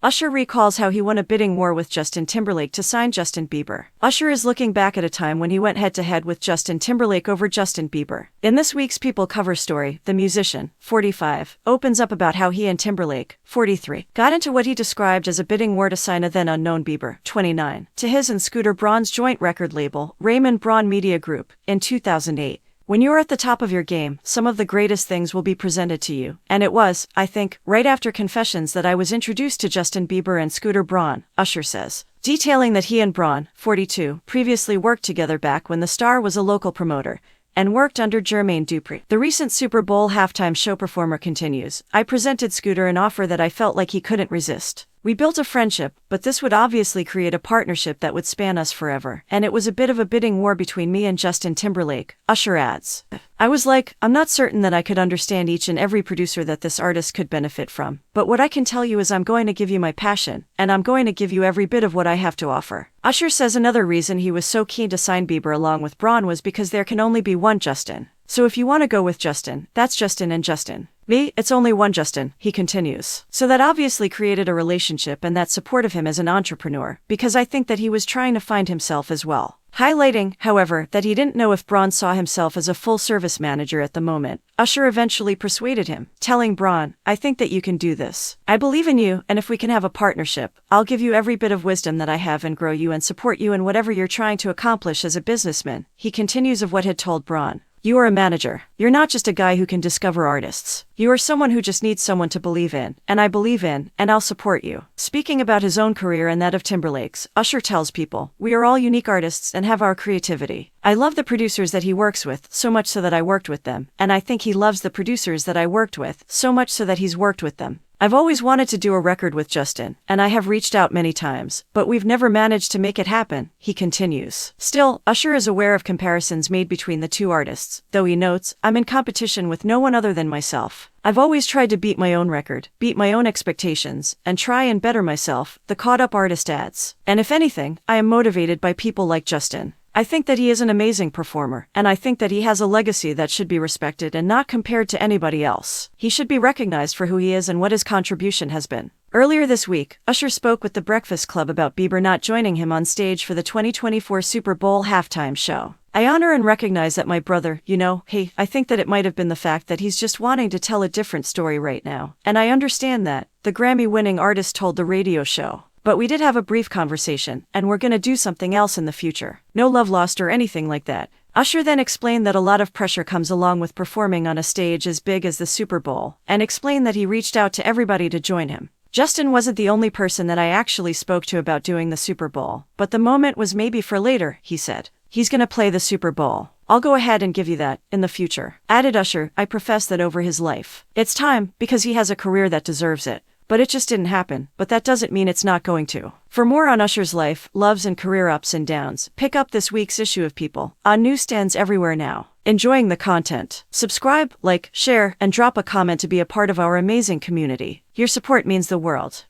Usher recalls how he won a bidding war with Justin Timberlake to sign Justin Bieber. Usher is looking back at a time when he went head-to-head with Justin Timberlake over Justin Bieber. In this week's People cover story, the musician, 45, opens up about how he and Timberlake, 43, got into what he described as a bidding war to sign a then-unknown Bieber, 29, to his and Scooter Braun's joint record label, Raymond Braun Media Group, in 2008. When you're at the top of your game, some of the greatest things will be presented to you. And it was, I think, right after Confessions that I was introduced to Justin Bieber and Scooter Braun, Usher says, detailing that he and Braun, 42, previously worked together back when the star was a local promoter, and worked under Jermaine Dupri. The recent Super Bowl halftime show performer continues, I presented Scooter an offer that I felt like he couldn't resist. We built a friendship, but this would obviously create a partnership that would span us forever. And it was a bit of a bidding war between me and Justin Timberlake, Usher adds. I was like, I'm not certain that I could understand each and every producer that this artist could benefit from. But what I can tell you is I'm going to give you my passion, and I'm going to give you every bit of what I have to offer. Usher says another reason he was so keen to sign Bieber along with Braun was because there can only be one Justin. So if you want to go with Justin, that's Justin and Justin. Me, it's only one Justin, he continues. So that obviously created a relationship and that support of him as an entrepreneur, because I think that he was trying to find himself as well. Highlighting, however, that he didn't know if Braun saw himself as a full-service manager at the moment, Usher eventually persuaded him, telling Braun, I think that you can do this. I believe in you, and if we can have a partnership, I'll give you every bit of wisdom that I have and grow you and support you in whatever you're trying to accomplish as a businessman. He continues of what had told Braun. You are a manager. You're not just a guy who can discover artists. You are someone who just needs someone to believe in, and I believe in, and I'll support you. Speaking about his own career and that of Timberlake's, Usher tells people, we are all unique artists and have our creativity. I love the producers that he works with, so much so that I worked with them, and I think he loves the producers that I worked with, so much so that he's worked with them. I've always wanted to do a record with Justin, and I have reached out many times, but we've never managed to make it happen, he continues. Still, Usher is aware of comparisons made between the two artists, though he notes, I'm in competition with no one other than myself. I've always tried to beat my own record, beat my own expectations, and try and better myself, the caught-up artist adds. And if anything, I am motivated by people like Justin. I think that he is an amazing performer, and I think that he has a legacy that should be respected and not compared to anybody else. He should be recognized for who he is and what his contribution has been. Earlier this week, Usher spoke with The Breakfast Club about Bieber not joining him on stage for the 2024 Super Bowl halftime show. I honor and recognize that my brother, hey, I think that it might have been the fact that he's just wanting to tell a different story right now. And I understand that, the Grammy-winning artist told the radio show. But we did have a brief conversation, and we're gonna do something else in the future. No love lost or anything like that. Usher then explained that a lot of pressure comes along with performing on a stage as big as the Super Bowl, and explained that he reached out to everybody to join him. Justin wasn't the only person that I actually spoke to about doing the Super Bowl, but the moment was maybe for later, he said. He's gonna play the Super Bowl. I'll go ahead and give you that, in the future. Added Usher, I profess that over his life. It's time, because he has a career that deserves it. But it just didn't happen, but that doesn't mean it's not going to. For more on Usher's life, loves and career ups and downs, pick up this week's issue of People, on newsstands everywhere now. Enjoying the content? Subscribe, like, share, and drop a comment to be a part of our amazing community. Your support means the world.